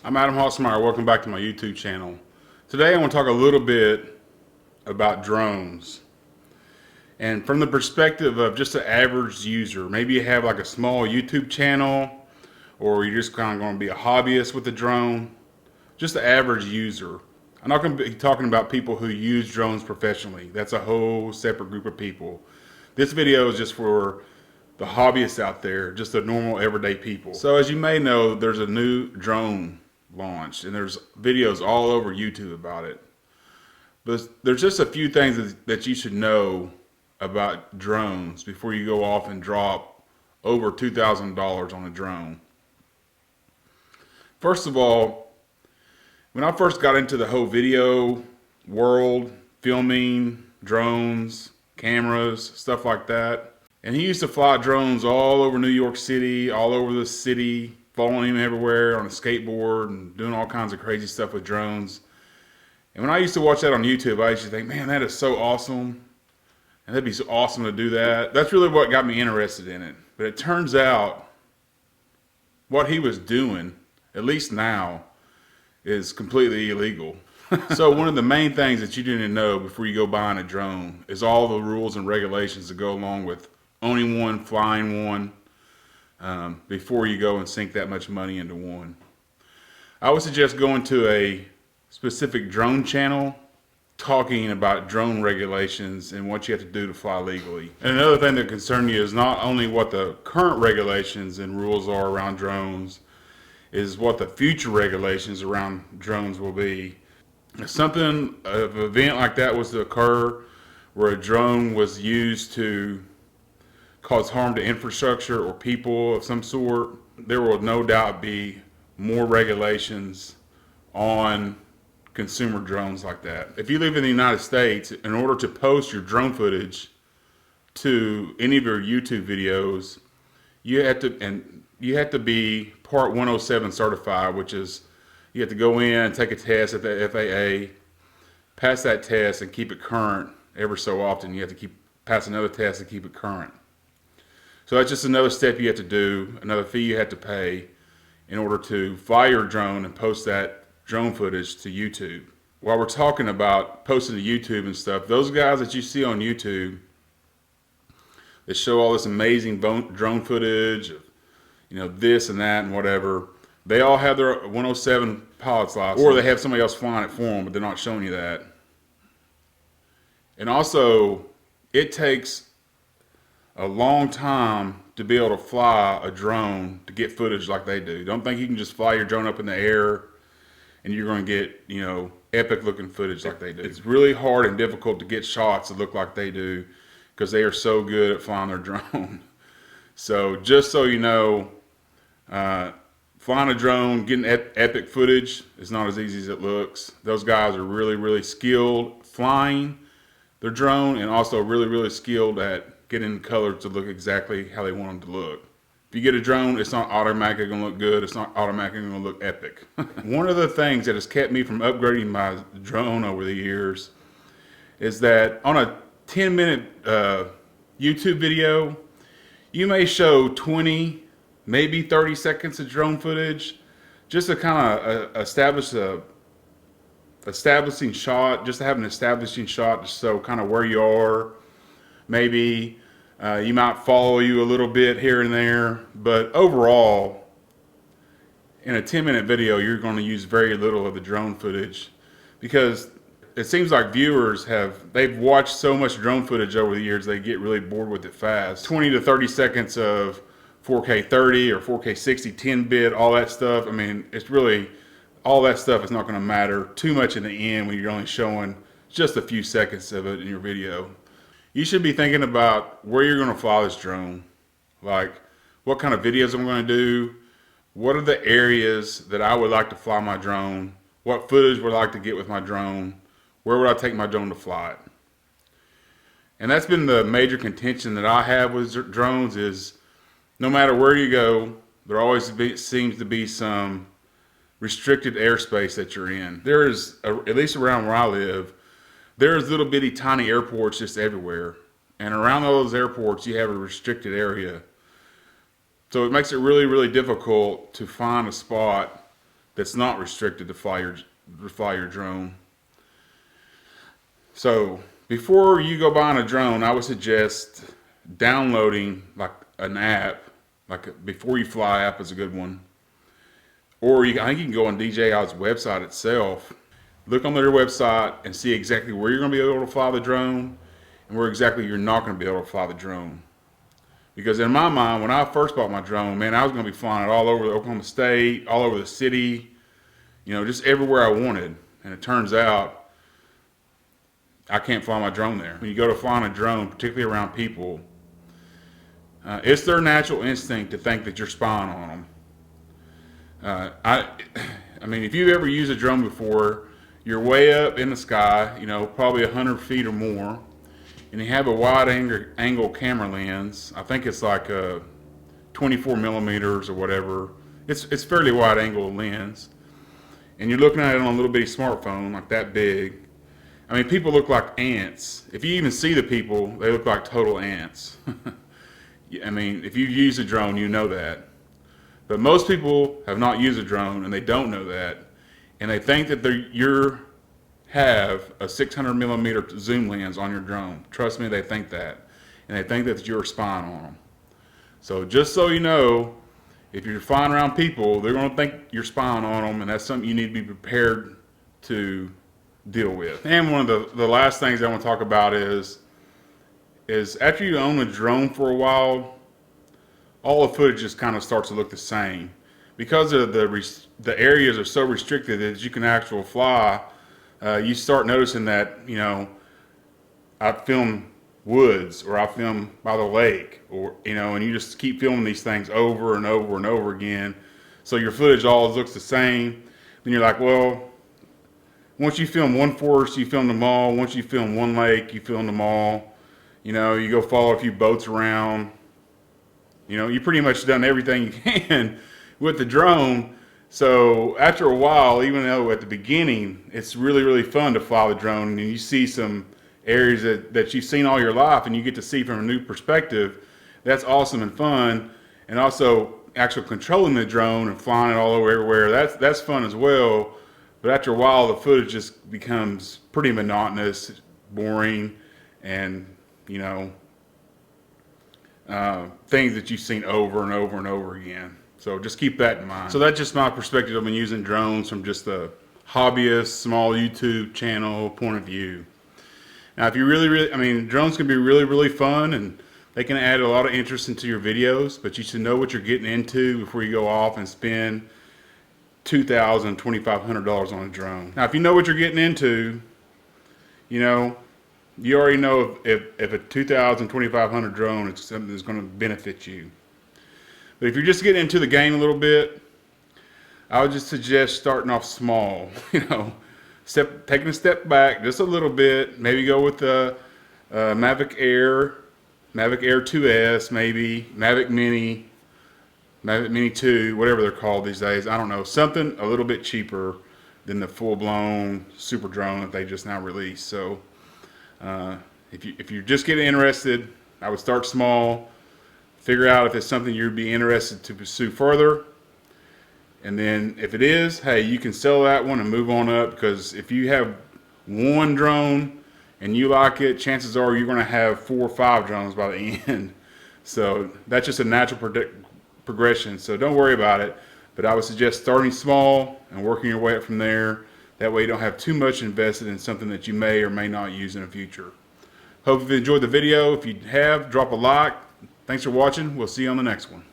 I'm Adam Hosmeyer. Welcome back to my YouTube channel. Today I want to talk a little bit about drones. And from the perspective of just an average user, maybe you have like a small YouTube channel, or you're just kind of going to be a hobbyist with a drone, just the average user. I'm not going to be talking about people who use drones professionally. That's a whole separate group of people. This video is just for the hobbyists out there, just the normal everyday people. So as you may know, there's a new drone launched, and there's videos all over YouTube about it. But there's just a few things that you should know about drones before you go off and drop over $2,000 on a drone. First of all, when I first got into the whole video world, filming, drones, cameras, stuff like that, and he used to fly drones all over New York City, all over the city, following him everywhere on a skateboard and doing all kinds of crazy stuff with drones. And when I used to watch that on YouTube, I used to think, man, that is so awesome. And that'd be so awesome to do that. That's really what got me interested in it. But it turns out what he was doing, at least now, is completely illegal. So one of the main things that you need to know before you go buying a drone is all the rules and regulations that go along with owning one, flying one, before you go and sink that much money into one. I would suggest going to a specific drone channel talking about drone regulations and what you have to do to fly legally. And another thing that concerns you is not only what the current regulations and rules are around drones, is what the future regulations around drones will be. If something of an event like that was to occur where a drone was used to cause harm to infrastructure or people of some sort, there will no doubt be more regulations on consumer drones like that. If you live in the United States, in order to post your drone footage to any of your YouTube videos, you have to be Part 107 certified, which is you have to go in, take a test at the FAA, pass that test, and keep it current every so often. You have to pass another test and keep it current. So that's just another step you have to do, another fee you have to pay in order to fly your drone and post that drone footage to YouTube. While we're talking about posting to YouTube and stuff, those guys that you see on YouTube that show all this amazing drone footage of, this and that and whatever, they all have their 107 pilot's license, or they have somebody else flying it for them, but they're not showing you that. And also, it takes a long time to be able to fly a drone to get footage like they do. Don't think you can just fly your drone up in the air and you're going to get, epic looking footage like they do. It's really hard and difficult to get shots that look like they do because they are so good at flying their drone. So just so you know, flying a drone, getting epic footage is not as easy as it looks. Those guys are really, really skilled flying their drone, and also really, really skilled at getting the colors to look exactly how they want them to look. If you get a drone, it's not automatically going to look good. It's not automatically going to look epic. One of the things that has kept me from upgrading my drone over the years is that on a 10-minute YouTube video, you may show 20, maybe 30 seconds of drone footage just to kind of establish a establishing shot, just to have an establishing shot to show kind of where you are. Maybe you might follow you a little bit here and there, but overall, in a 10-minute video, you're going to use very little of the drone footage because it seems like viewers they've watched so much drone footage over the years, they get really bored with it fast. 20 to 30 seconds of 4K 30 or 4K 60, 10-bit, all that stuff. I mean, it's really, all that stuff is not going to matter too much in the end when you're only showing just a few seconds of it in your video. You should be thinking about where you're going to fly this drone. Like, what kind of videos I'm going to do, what are the areas that I would like to fly my drone, what footage would I like to get with my drone, where would I take my drone to fly it. And that's been the major contention that I have with drones is no matter where you go, there always seems to be some restricted airspace that you're in. There is, at least around where I live, there's little bitty tiny airports just everywhere. And around those airports, you have a restricted area. So it makes it really, really difficult to find a spot that's not restricted to fly your drone. So before you go buying a drone, I would suggest downloading like an app, like a Before You Fly app is a good one. Or I think you can go on DJI's website itself, look on their website and see exactly where you're going to be able to fly the drone and where exactly you're not going to be able to fly the drone. Because in my mind, when I first bought my drone, man, I was going to be flying it all over Oklahoma State, all over the city, you know, just everywhere I wanted. And it turns out I can't fly my drone there. When you go to flying a drone, particularly around people, it's their natural instinct to think that you're spying on them. I mean, if you've ever used a drone before, you're way up in the sky, you know, probably 100 feet or more, and you have a wide angle camera lens. I think it's like a 24 millimeters or whatever. It's fairly wide angle lens, and you're looking at it on a little bitty smartphone like that big. I mean, people look like ants. If you even see the people, they look like total ants. I mean, if you've used a drone, you know that. But most people have not used a drone and they don't know that. And they think that you have a 600 millimeter zoom lens on your drone. Trust me, they think that. And they think that you're spying on them. So just so you know, if you're flying around people, they're going to think you're spying on them, and that's something you need to be prepared to deal with. And one of the last things I want to talk about is after you own a drone for a while, all the footage just kind of starts to look the same. Because of the areas are so restricted that you can actually fly, you start noticing that, you know, I film woods, or I film by the lake, or, you know, and you just keep filming these things over and over and over again. So your footage always looks the same. Then you're like, well, once you film one forest, you film them all. Once you film one lake, you film them all. You know, you go follow a few boats around. You know, you pretty much done everything you can with the drone. So after a while, even though at the beginning it's really, really fun to fly the drone, and you see some areas that you've seen all your life and you get to see from a new perspective, that's awesome and fun. And also actually controlling the drone and flying it all over everywhere, that's fun as well. But after a while, the footage just becomes pretty monotonous, boring, and, you know, things that you've seen over and over and over again. So just keep that in mind. So that's just my perspective on using drones from just a hobbyist, small YouTube channel point of view. Now, if you really, I mean, drones can be really, really fun, and they can add a lot of interest into your videos, but you should know what you're getting into before you go off and spend $2,000, $2,500 on a drone. Now, if you know what you're getting into, you know, you already know if a $2,000, $2,500 drone is something that's going to benefit you. But if you're just getting into the game a little bit, I would just suggest starting off small. You know, taking a step back just a little bit. Maybe go with the Mavic Air 2S, maybe Mavic Mini, Mavic Mini 2, whatever they're called these days. I don't know, something a little bit cheaper than the full-blown super drone that they just now released. So if you're just getting interested, I would start small, figure out if it's something you'd be interested to pursue further, and then if it is, hey, you can sell that one and move on up, because if you have one drone and you like it, chances are you're going to have 4 or 5 drones by the end. So that's just a natural progression, so don't worry about it. But I would suggest starting small and working your way up from there. That way you don't have too much invested in something that you may or may not use in the future. Hope you've enjoyed the video. If you have, drop a like. Thanks for watching. We'll see you on the next one.